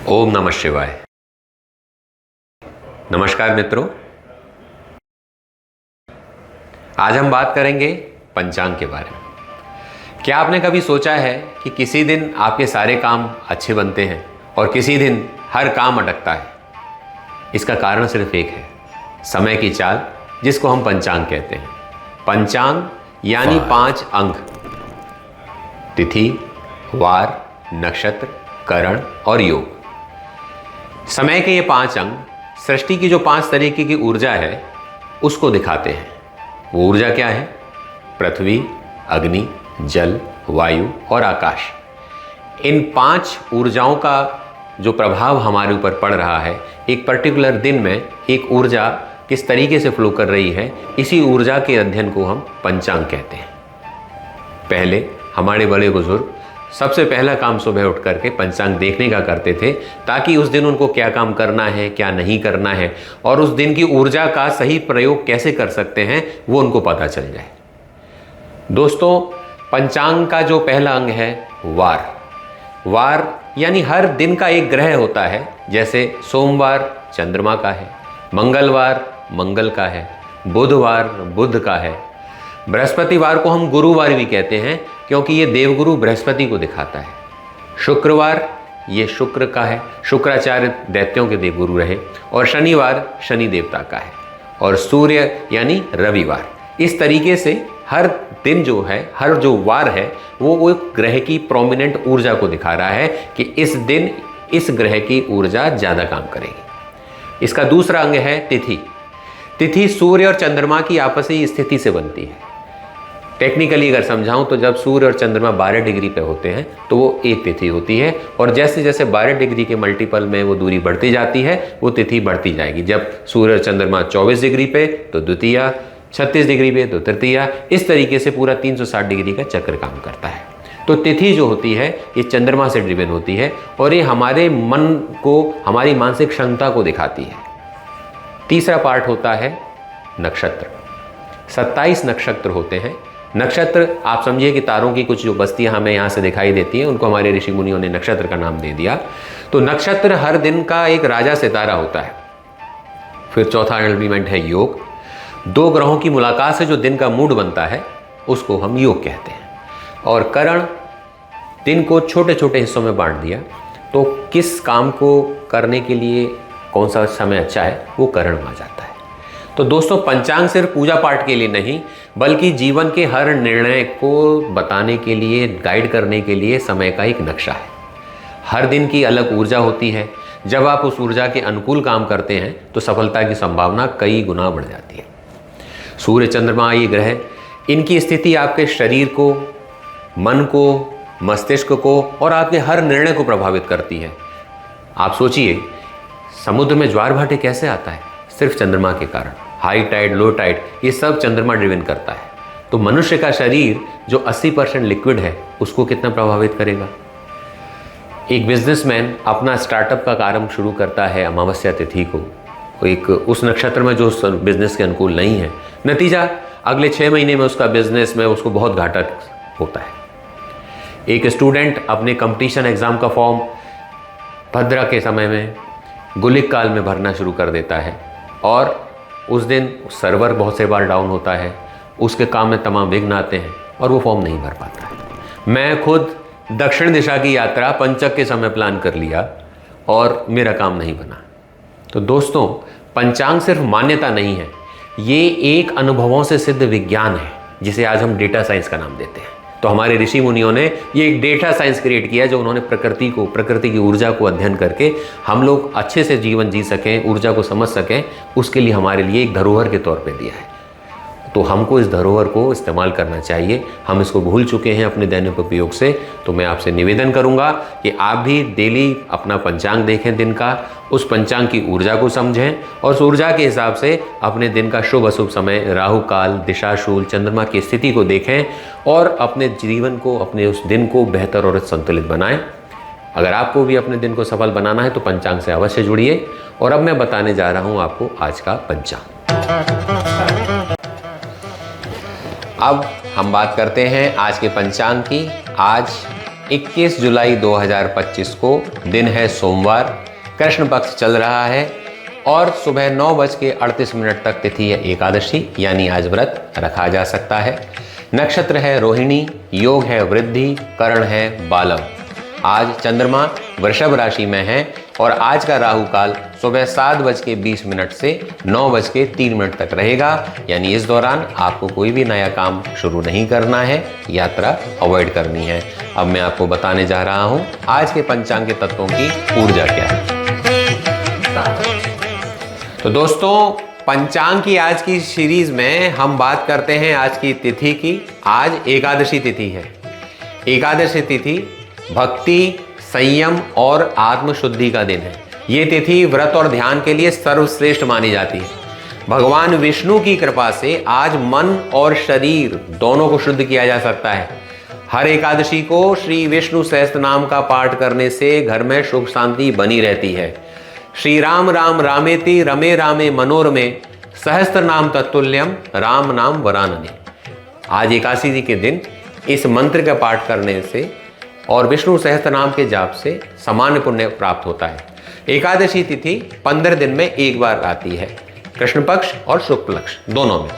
ओम नमः शिवाय। नमस्कार मित्रों, आज हम बात करेंगे पंचांग के बारे में। क्या आपने कभी सोचा है कि किसी दिन आपके सारे काम अच्छे बनते हैं और किसी दिन हर काम अटकता है? इसका कारण सिर्फ एक है, समय की चाल, जिसको हम पंचांग कहते हैं। पंचांग यानी 5 अंक: तिथि, वार, नक्षत्र, करण और योग। समय के ये 5 अंग सृष्टि की जो 5 तरीके की ऊर्जा है उसको दिखाते हैं। वो ऊर्जा क्या है? पृथ्वी, अग्नि, जल, वायु और आकाश। इन 5 ऊर्जाओं का जो प्रभाव हमारे ऊपर पड़ रहा है, एक पर्टिकुलर दिन में एक ऊर्जा किस तरीके से फ्लो कर रही है, इसी ऊर्जा के अध्ययन को हम पंचांग कहते हैं। पहले हमारे बड़े बुजुर्ग सबसे पहला काम सुबह उठ करके पंचांग देखने का करते थे, ताकि उस दिन उनको क्या काम करना है, क्या नहीं करना है और उस दिन की ऊर्जा का सही प्रयोग कैसे कर सकते हैं वो उनको पता चल जाए। दोस्तों, पंचांग का जो पहला अंग है वार। वार यानी हर दिन का एक ग्रह होता है। जैसे सोमवार चंद्रमा का है, मंगलवार मंगल का है, बुधवार बुध का है, बृहस्पतिवार को हम गुरुवार भी कहते हैं क्योंकि ये देवगुरु बृहस्पति को दिखाता है। शुक्रवार ये शुक्र का है, शुक्राचार्य दैत्यों के देवगुरु रहे। और शनिवार शनि देवता का है। और सूर्य यानी रविवार। इस तरीके से हर दिन जो है, हर जो वार है, वो एक ग्रह की प्रोमिनेंट ऊर्जा को दिखा रहा है कि इस दिन इस ग्रह की ऊर्जा ज़्यादा काम करेगी। इसका दूसरा अंग है तिथि। तिथि सूर्य और चंद्रमा की आपसी स्थिति से बनती है। टेक्निकली अगर समझाऊं तो जब सूर्य और चंद्रमा 12 डिग्री पे होते हैं तो वो एक तिथि होती है, और जैसे जैसे 12 डिग्री के मल्टीपल में वो दूरी बढ़ती जाती है वो तिथि बढ़ती जाएगी। जब सूर्य और चंद्रमा 24 डिग्री पे तो द्वितीया, 36 डिग्री पे तो तृतीया, इस तरीके से पूरा 360 डिग्री का चक्र काम करता है। तो तिथि जो होती है ये चंद्रमा से ड्रिवन होती है और ये हमारे मन को, हमारी मानसिक क्षमता को दिखाती है। तीसरा पार्ट होता है नक्षत्र। 27 नक्षत्र होते हैं। नक्षत्र आप समझिए कि तारों की कुछ जो बस्तियां हमें यहाँ से दिखाई देती हैं, उनको हमारे ऋषि मुनियों ने नक्षत्र का नाम दे दिया। तो नक्षत्र हर दिन का एक राजा सितारा होता है। फिर चौथा एलिमेंट है योग। 2 ग्रहों की मुलाकात से जो दिन का मूड बनता है उसको हम योग कहते हैं। और करण, दिन को छोटे छोटे हिस्सों में बांट दिया तो किस काम को करने के लिए कौन सा समय अच्छा है वो करण आ जाता है। तो दोस्तों, पंचांग सिर्फ पूजा पाठ के लिए नहीं, बल्कि जीवन के हर निर्णय को बताने के लिए, गाइड करने के लिए समय का एक नक्शा है। हर दिन की अलग ऊर्जा होती है। जब आप उस ऊर्जा के अनुकूल काम करते हैं तो सफलता की संभावना कई गुना बढ़ जाती है। सूर्य चंद्रमा ये ग्रह, इनकी स्थिति आपके शरीर को, मन को, मस्तिष्क को और आपके हर निर्णय को प्रभावित करती है। आप सोचिए, समुद्र में ज्वार भाटे कैसे आता है? सिर्फ चंद्रमा के कारण। हाई टाइड, लो टाइड, ये सब चंद्रमा ड्रिवन करता है। तो मनुष्य का शरीर जो 80% लिक्विड है उसको कितना प्रभावित करेगा? एक बिजनेसमैन अपना स्टार्टअप का कार्य शुरू करता है अमावस्या तिथि को, एक उस नक्षत्र में जो बिजनेस के अनुकूल नहीं है, नतीजा अगले 6 महीने में उसका बिजनेस में उसको बहुत घाटा होता है। एक स्टूडेंट अपने कंपटीशन एग्जाम का फॉर्म भद्रा के समय में, गुलिक काल में भरना शुरू कर देता है और उस दिन सर्वर बहुत से बार डाउन होता है, उसके काम में तमाम विघ्न आते हैं और वो फॉर्म नहीं भर पाता है। मैं खुद दक्षिण दिशा की यात्रा पंचक के समय प्लान कर लिया और मेरा काम नहीं बना। तो दोस्तों, पंचांग सिर्फ मान्यता नहीं है, ये एक अनुभवों से सिद्ध विज्ञान है जिसे आज हम डेटा साइंस का नाम देते हैं। तो हमारे ऋषि मुनियों ने ये एक डेटा साइंस क्रिएट किया, जो उन्होंने प्रकृति को, प्रकृति की ऊर्जा को अध्ययन करके हम लोग अच्छे से जीवन जी सकें, ऊर्जा को समझ सकें, उसके लिए हमारे लिए एक धरोहर के तौर पे दिया है। तो हमको इस धरोहर को इस्तेमाल करना चाहिए। हम इसको भूल चुके हैं अपने दैनिक उपयोग से। तो मैं आपसे निवेदन करूंगा कि आप भी डेली अपना पंचांग देखें दिन का, उस पंचांग की ऊर्जा को समझें और उस ऊर्जा के हिसाब से अपने दिन का शुभ अशुभ समय, राहु काल, दिशाशूल, चंद्रमा की स्थिति को देखें और अपने जीवन को, अपने उस दिन को बेहतर और संतुलित बनाएं। अगर आपको भी अपने दिन को सफल बनाना है तो पंचांग से अवश्य जुड़िए। और अब मैं बताने जा रहा हूं आपको आज का पंचांग। अब हम बात करते हैं आज के पंचांग की। आज 21 जुलाई 2025 को दिन है सोमवार, कृष्ण पक्ष चल रहा है और सुबह 9:38 तक तिथि है एकादशी, यानी आज व्रत रखा जा सकता है। नक्षत्र है रोहिणी, योग है वृद्धि, करण है बालव। आज चंद्रमा वृषभ राशि में है और आज का राहु काल सुबह 7:20 से 9:03 तक रहेगा, यानी इस दौरान आपको कोई भी नया काम शुरू नहीं करना है, यात्रा अवॉइड करनी है। अब मैं आपको बताने जा रहा हूं आज के पंचांग के तत्वों की ऊर्जा क्या है। तो दोस्तों, पंचांग की आज की सीरीज में हम बात करते हैं आज की तिथि की। आज एकादशी तिथि है। एकादशी तिथि भक्ति, संयम और आत्मशुद्धि का दिन है। ये तिथि व्रत और ध्यान के लिए सर्वश्रेष्ठ मानी जाती है। भगवान विष्णु की कृपा से आज मन और शरीर दोनों को शुद्ध किया जा सकता है। हर एकादशी को श्री विष्णु सहस्त्र नाम का पाठ करने से घर में सुख शांति बनी रहती है। श्री राम राम रामेति रमे रामे मनोरमे सहस्त्र नाम तत्तुल्यम राम नाम वरानने। आज एकादशी के दिन इस मंत्र का पाठ करने से और विष्णु सहस्त्र नाम के जाप से सामान्य पुण्य प्राप्त होता है। एकादशी तिथि 15 दिन में एक बार आती है, कृष्ण पक्ष और शुक्ल पक्ष दोनों में।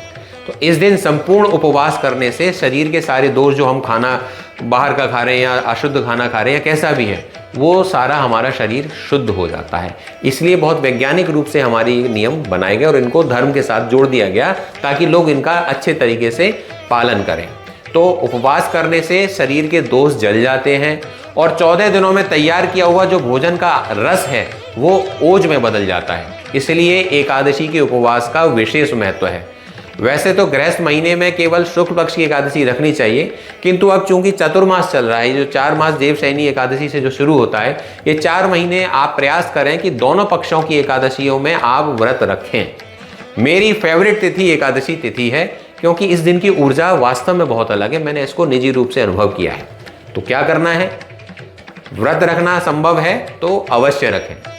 तो इस दिन संपूर्ण उपवास करने से शरीर के सारे दोष, जो हम खाना बाहर का खा रहे हैं या अशुद्ध खाना खा रहे हैं या कैसा भी है, वो सारा हमारा शरीर शुद्ध हो जाता है। इसलिए बहुत वैज्ञानिक रूप से हमारी नियम बनाए गए और इनको धर्म के साथ जोड़ दिया गया ताकि लोग इनका अच्छे तरीके से पालन करें। तो उपवास करने से शरीर के दोष जल जाते हैं और 14 दिनों में तैयार किया हुआ जो भोजन का रस है वो ओज में बदल जाता है। इसलिए एकादशी के उपवास का विशेष महत्व है। वैसे तो गृहस्थ महीने में केवल शुक्ल पक्ष की एकादशी रखनी चाहिए, किंतु अब चूंकि चतुर्मास चल रहा है, जो 4 मास देवशयनी एकादशी से जो शुरू होता है, ये 4 महीने आप प्रयास करें कि दोनों पक्षों की एकादशियों में आप व्रत रखें। मेरी फेवरेट तिथि एकादशी तिथि है, क्योंकि इस दिन की ऊर्जा वास्तव में बहुत अलग है। मैंने इसको निजी रूप से अनुभव किया है। तो क्या करना है? व्रत रखना संभव है तो अवश्य रखें।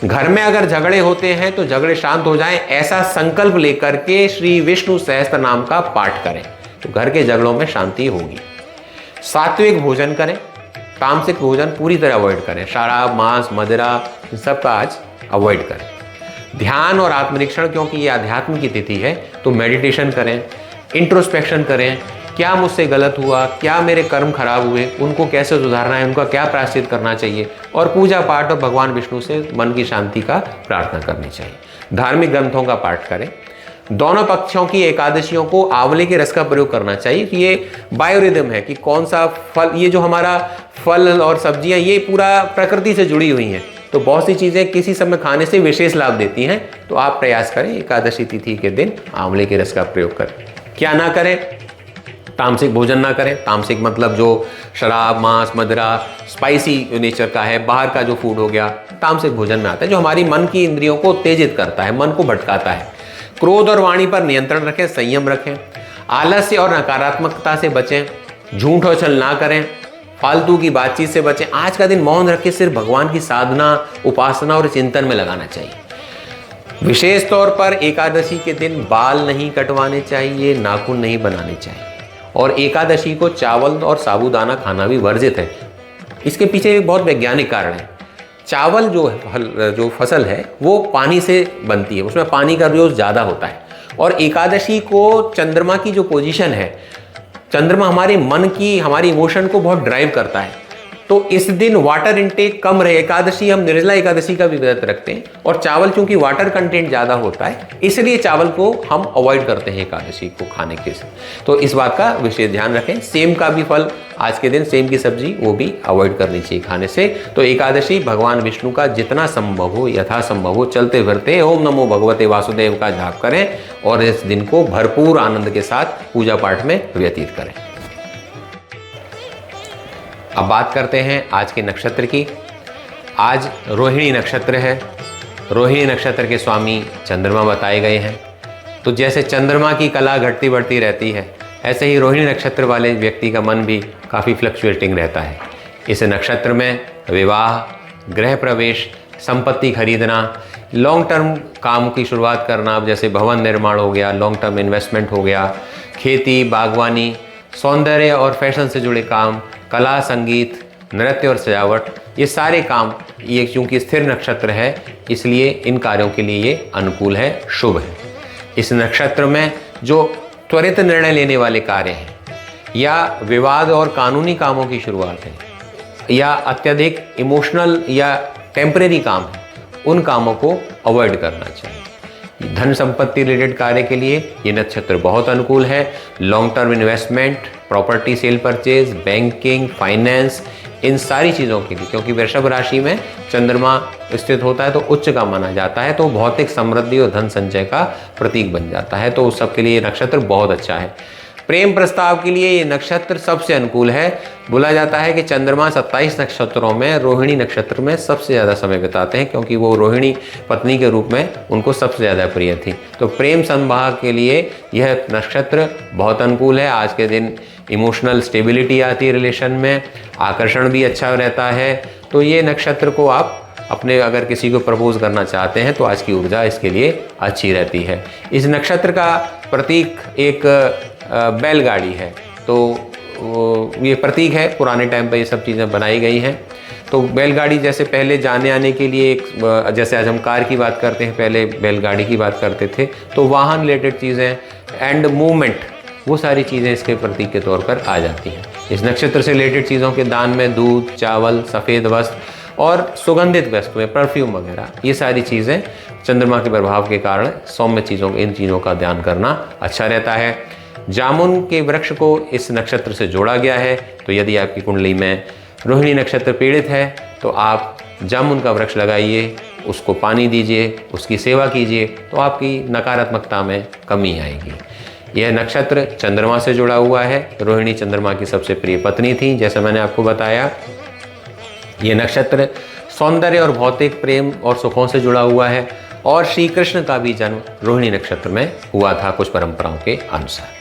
घर में अगर झगड़े होते हैं तो झगड़े शांत हो जाएं, ऐसा संकल्प लेकर के श्री विष्णु सहस्त्र नाम का पाठ करें तो घर के झगड़ों में शांति होगी। सात्विक भोजन करें, तामसिक भोजन पूरी तरह अवॉइड करें। शराब, मांस, मदिरा, इन सब का आज अवॉइड करें। ध्यान और आत्मनिरीक्षण, क्योंकि ये अध्यात्म की तिथि है, तो मेडिटेशन करें, इंट्रोस्पेक्शन करें। क्या मुझसे गलत हुआ, क्या मेरे कर्म खराब हुए, उनको कैसे सुधारना है, उनका क्या प्रायश्चित करना चाहिए, और पूजा पाठ और भगवान विष्णु से मन की शांति का प्रार्थना करनी चाहिए। धार्मिक ग्रंथों का पाठ करें। दोनों पक्षों की एकादशियों को आंवले के रस का प्रयोग करना चाहिए। कि ये बायोरिदम है कि कौन सा फल, ये जो हमारा फल और सब्जियां, ये पूरा प्रकृति से जुड़ी हुई हैं, तो बहुत सी चीज़ें किसी समय खाने से विशेष लाभ देती हैं। तो आप प्रयास करें एकादशी तिथि के दिन आंवले के रस का प्रयोग करें। क्या ना करें? तामसिक भोजन ना करें। तामसिक मतलब जो शराब, मांस, मदिरा, स्पाइसी नेचर का है, बाहर का जो फूड हो गया, तामसिक भोजन में आता है, जो हमारी मन की इंद्रियों को उत्तेजित करता है, मन को भटकाता है। क्रोध और वाणी पर नियंत्रण रखें, संयम रखें। आलस्य और नकारात्मकता से बचें। झूठ और छल ना करें। फालतू की बातचीत से बचें। आज का दिन मौन रख के सिर्फ भगवान की साधना, उपासना और चिंतन में लगाना चाहिए। विशेष तौर पर एकादशी के दिन बाल नहीं कटवाने चाहिए, नाखून नहीं बनाने चाहिए, और एकादशी को चावल और साबूदाना खाना भी वर्जित है। इसके पीछे एक बहुत वैज्ञानिक कारण है। चावल जो फसल है वो पानी से बनती है, उसमें पानी का उपयोग ज़्यादा होता है। और एकादशी को चंद्रमा की जो पोजीशन है, चंद्रमा हमारे मन की, हमारी इमोशन को बहुत ड्राइव करता है, तो इस दिन वाटर इनटेक कम रहे। एकादशी हम निर्जला एकादशी का भी व्रत रखते हैं, और चावल चूंकि वाटर कंटेंट ज़्यादा होता है, इसलिए चावल को हम अवॉइड करते हैं एकादशी को खाने के से। तो इस बात का विशेष ध्यान रखें। सेम का भी फल आज के दिन, सेम की सब्जी, वो भी अवॉइड करनी चाहिए खाने से। तो एकादशी भगवान विष्णु का जितना संभव हो, यथासंभव हो, चलते फिरते ओम नमो भगवते वासुदेव का जाप करें और इस दिन को भरपूर आनंद के साथ पूजा पाठ में व्यतीत करें। अब बात करते हैं आज के नक्षत्र की। आज रोहिणी नक्षत्र है। रोहिणी नक्षत्र के स्वामी चंद्रमा बताए गए हैं। तो जैसे चंद्रमा की कला घटती बढ़ती रहती है, ऐसे ही रोहिणी नक्षत्र वाले व्यक्ति का मन भी काफ़ी फ्लक्चुएटिंग रहता है। इस नक्षत्र में विवाह, गृह प्रवेश, संपत्ति खरीदना, लॉन्ग टर्म काम की शुरुआत करना, जैसे भवन निर्माण हो गया, लॉन्ग टर्म इन्वेस्टमेंट हो गया, खेती, बागवानी, सौंदर्य और फैशन से जुड़े काम, कला, संगीत, नृत्य और सजावट, ये सारे काम, ये क्योंकि स्थिर नक्षत्र है इसलिए इन कार्यों के लिए ये अनुकूल है, शुभ है। इस नक्षत्र में जो त्वरित निर्णय लेने वाले कार्य हैं या विवाद और कानूनी कामों की शुरुआत है या अत्यधिक इमोशनल या टेम्परेरी काम है, उन कामों को अवॉइड करना चाहिए। धन संपत्ति रिलेटेड कार्य के लिए ये नक्षत्र बहुत अनुकूल है। Long term investment, property sale purchase, banking, finance, इन सारी चीज़ों के लिए, क्योंकि वृषभ राशि में चंद्रमा स्थित होता है तो उच्च का माना जाता है, तो भौतिक समृद्धि और धन संचय का प्रतीक बन जाता है, तो उस सब के लिए नक्षत्र बहुत अच्छा है। प्रेम प्रस्ताव के लिए ये नक्षत्र सबसे अनुकूल है। बोला जाता है कि चंद्रमा 27 नक्षत्रों में रोहिणी नक्षत्र में सबसे ज़्यादा समय बिताते हैं, क्योंकि वो रोहिणी पत्नी के रूप में उनको सबसे ज़्यादा प्रिय थी। तो प्रेम संवाह के लिए यह नक्षत्र बहुत अनुकूल है। आज के दिन इमोशनल स्टेबिलिटी आती है रिलेशन में, आकर्षण भी अच्छा रहता है। तो ये नक्षत्र को आप अपने अगर किसी को प्रपोज करना चाहते हैं तो आज की ऊर्जा इसके लिए अच्छी रहती है। इस नक्षत्र का प्रतीक एक बैलगाड़ी है, तो ये प्रतीक है, पुराने टाइम पर ये सब चीज़ें बनाई गई हैं। तो बैलगाड़ी जैसे पहले जाने आने के लिए एक, जैसे आज हम कार की बात करते हैं, पहले बैलगाड़ी की बात करते थे, तो वाहन रिलेटेड चीज़ें एंड मूवमेंट, वो सारी चीज़ें इसके प्रतीक के तौर पर आ जाती हैं। इस नक्षत्र से रिलेटेड चीज़ों के दान में दूध, चावल, सफ़ेद वस्त्र और सुगंधित वस्तुएं, परफ्यूम वगैरह, ये सारी चीज़ें चंद्रमा के प्रभाव के कारण सौम्य चीज़ों, इन चीज़ों का ध्यान करना अच्छा रहता है। जामुन के वृक्ष को इस नक्षत्र से जोड़ा गया है, तो यदि आपकी कुंडली में रोहिणी नक्षत्र पीड़ित है तो आप जामुन का वृक्ष लगाइए, उसको पानी दीजिए, उसकी सेवा कीजिए, तो आपकी नकारात्मकता में कमी आएगी। यह नक्षत्र चंद्रमा से जुड़ा हुआ है। रोहिणी चंद्रमा की सबसे प्रिय पत्नी थी, जैसे मैंने आपको बताया। ये नक्षत्र सौंदर्य और भौतिक प्रेम और सुखों से जुड़ा हुआ है, और श्री कृष्ण का भी जन्म रोहिणी नक्षत्र में हुआ था कुछ परंपराओं के अनुसार।